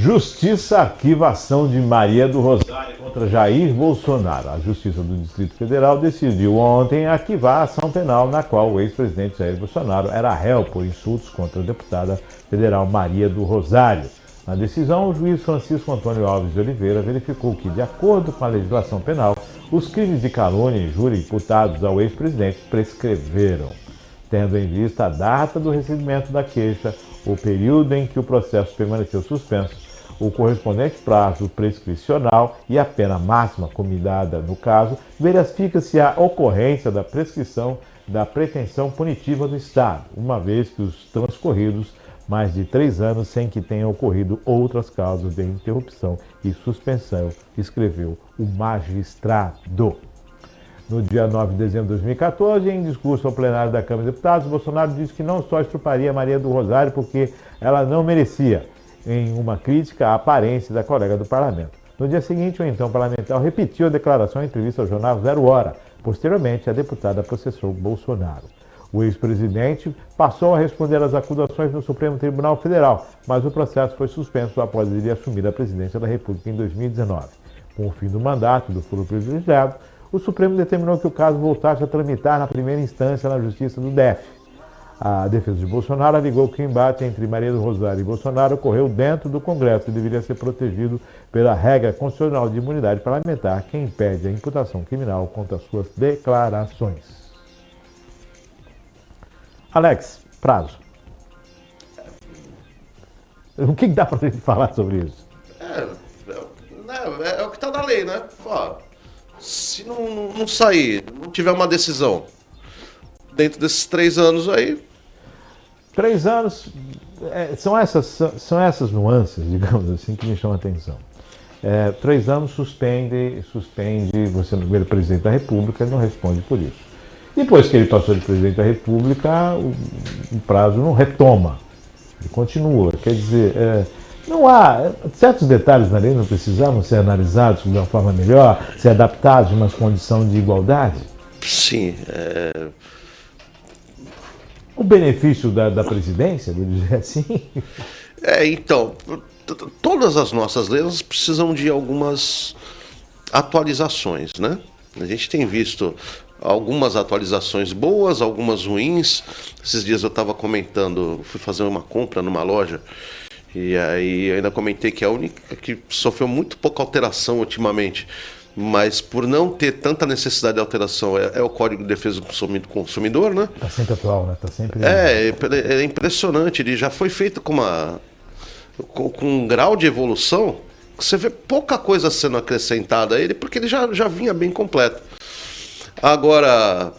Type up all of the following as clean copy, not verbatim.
Justiça arquiva ação de Maria do Rosário contra Jair Bolsonaro. A Justiça do Distrito Federal decidiu ontem arquivar a ação penal na qual o ex-presidente Jair Bolsonaro era réu por insultos contra a deputada federal Maria do Rosário. Na decisão, o juiz Francisco Antônio Alves de Oliveira verificou que, de acordo com a legislação penal, os crimes de calúnia e injúria imputados ao ex-presidente prescreveram. Tendo em vista a data do recebimento da queixa, o período em que o processo permaneceu suspenso, o correspondente prazo prescricional e a pena máxima combinada no caso, verifica-se a ocorrência da prescrição da pretensão punitiva do Estado, uma vez que os transcorridos mais de 3 anos sem que tenham ocorrido outras causas de interrupção e suspensão, escreveu o magistrado. No dia 9 de dezembro de 2014, em discurso ao plenário da Câmara de Deputados, Bolsonaro disse que não só estruparia Maria do Rosário porque ela não merecia, em uma crítica à aparência da colega do parlamento. No dia seguinte, o então parlamentar repetiu a declaração em entrevista ao jornal Zero Hora. Posteriormente, a deputada processou Bolsonaro. O ex-presidente passou a responder às acusações no Supremo Tribunal Federal, mas o processo foi suspenso após ele assumir a presidência da República em 2019. Com o fim do mandato do foro privilegiado, o Supremo determinou que o caso voltasse a tramitar na primeira instância na Justiça do DF. A defesa de Bolsonaro alegou que o embate entre Maria do Rosário e Bolsonaro ocorreu dentro do Congresso e deveria ser protegido pela regra constitucional de imunidade parlamentar que impede a imputação criminal contra suas declarações. Alex, prazo. O que dá para a gente falar sobre isso? É o que está na lei, né? Se não sair, não tiver uma decisão dentro desses 3 anos aí... 3 anos, são essas nuances, digamos assim, que me chamam a atenção. 3 anos suspende você no primeiro presidente da República, ele não responde por isso. Depois que ele passou de presidente da República, o prazo não retoma, ele continua. Quer dizer, não há certos detalhes na lei não precisavam ser analisados de uma forma melhor, ser adaptados a uma condição de igualdade? Sim. O benefício da presidência, vou dizer assim? Então, todas as nossas leis precisam de algumas atualizações, né? A gente tem visto algumas atualizações boas, algumas ruins. Esses dias eu estava comentando, fui fazer uma compra numa loja, e aí ainda comentei que a única que sofreu muito pouca alteração ultimamente, mas por não ter tanta necessidade de alteração, é o Código de Defesa do Consumidor, né? Está sempre atual, né? Tá sempre... É impressionante, ele já foi feito com um grau de evolução que você vê pouca coisa sendo acrescentada a ele, porque ele já vinha bem completo. Agora, a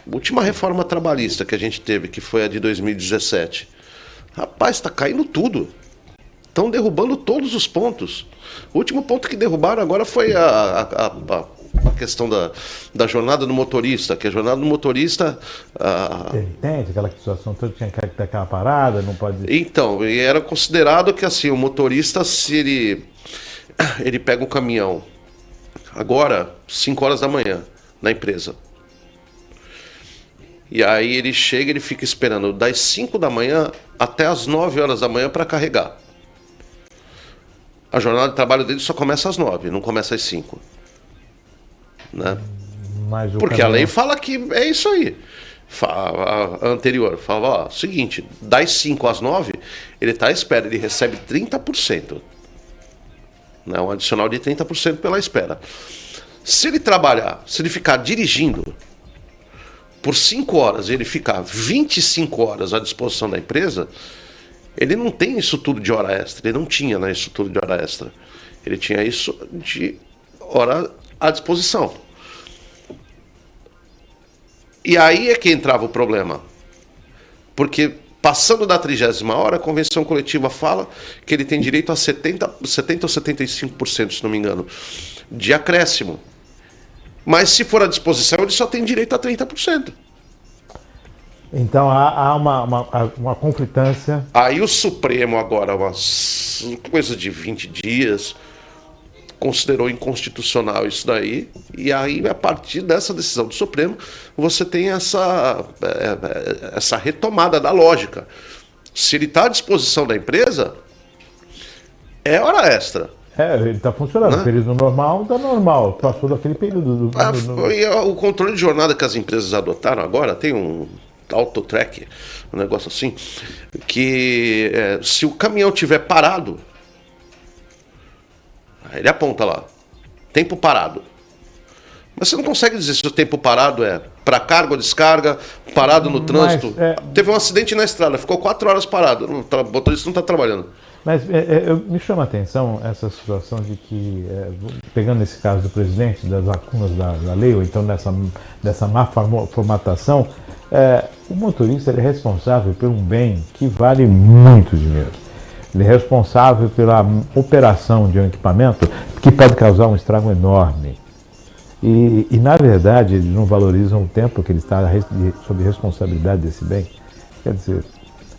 última reforma trabalhista que a gente teve, que foi a de 2017, rapaz, está caindo tudo. Estão derrubando todos os pontos. O último ponto que derrubaram agora foi a questão da jornada do motorista, que a jornada do motorista... Entende? Aquela situação toda tinha que ter aquela parada, não pode... Então, era considerado que assim, o motorista, se ele pega um caminhão agora, 5 horas da manhã, na empresa. E aí ele chega, ele fica esperando das 5 da manhã até as 9 horas da manhã para carregar. A jornada de trabalho dele só começa às 9, não começa às 5. Né? Porque a lei fala que é isso aí. A anterior fala, seguinte, das 5 às 9, ele está à espera, ele recebe 30%. Né? Um adicional de 30% pela espera. Se ele trabalhar, se ele ficar dirigindo por 5 horas e ele ficar 25 horas à disposição da empresa, ele não tem isso tudo de hora extra. Ele não tinha, né, isso tudo de hora extra. Ele tinha isso de hora à disposição. E aí é que entrava o problema. Porque passando da 30ª hora, a convenção coletiva fala que ele tem direito a 70 ou 75%, se não me engano, de acréscimo. Mas se for à disposição, ele só tem direito a 30%. Então há uma conflitância. Aí o Supremo agora, umas coisa de 20 dias, considerou inconstitucional isso daí. E aí, a partir dessa decisão do Supremo, você tem essa retomada da lógica. Se ele está à disposição da empresa, É hora extra. Ele está funcionando. Né? Período normal, está normal. Passou daquele período. E o controle de jornada que as empresas adotaram agora tem um auto-track, um negócio assim, que se o caminhão tiver parado, ele aponta lá, tempo parado. Mas você não consegue dizer se o tempo parado é para carga ou descarga, parado no trânsito. Teve um acidente na estrada, ficou 4 horas parado, o motorista não está trabalhando. Mas me chama a atenção essa situação de que, pegando esse caso do presidente, das lacunas da lei, ou então dessa má formatação, o motorista ele é responsável por um bem que vale muito dinheiro. Ele é responsável pela operação de um equipamento que pode causar um estrago enorme. E na verdade, eles não valorizam o tempo que ele está sob responsabilidade desse bem. Quer dizer,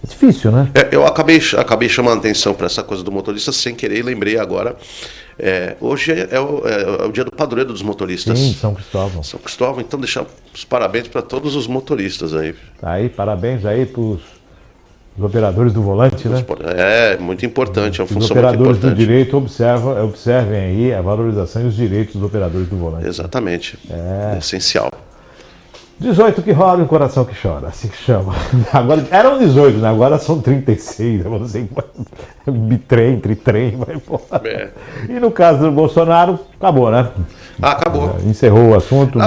é difícil, né? Eu acabei chamando a atenção para essa coisa do motorista sem querer e lembrei agora. Hoje é o dia do padroeiro dos motoristas. Sim, São Cristóvão. São Cristóvão, então deixar os parabéns para todos os motoristas aí. Tá aí, parabéns aí para os operadores do volante, né? É muito importante, é uma função muito importante. Os operadores do direito observem aí a valorização e os direitos dos operadores do volante. Exatamente, é essencial. 18 que rola e o coração que chora, assim que chama. Agora, eram 18, né? Agora são 36. Você bitrem, tritrem, vai embora. E no caso do Bolsonaro, acabou, né? Acabou. Encerrou o assunto,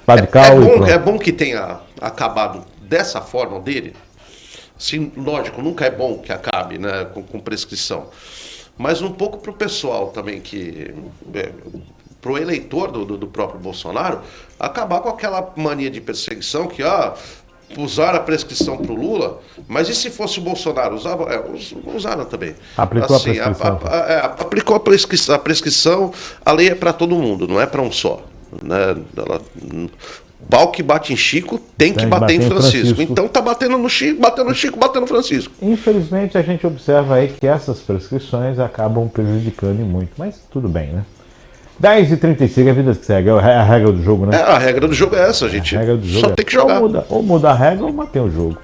radical. É bom que tenha acabado dessa forma dele. Sim, lógico, nunca é bom que acabe, né, com prescrição. Mas um pouco para o pessoal também, para o eleitor do próprio Bolsonaro, acabar com aquela mania de perseguição que usaram a prescrição para o Lula, mas e se fosse o Bolsonaro? Usaram também. Aplicou assim, a prescrição. Aplicou a prescrição, a lei é para todo mundo, não é para um só. Né? Pau que bate em Chico tem que bater em Francisco. Então tá batendo no Chico, batendo no Francisco. Infelizmente a gente observa aí que essas prescrições acabam prejudicando muito, mas tudo bem, né? 10h35, a vida que segue, é a regra do jogo, né? A regra do jogo é essa, gente. A regra do jogo só tem que jogar. Ou muda a regra ou mantém o jogo.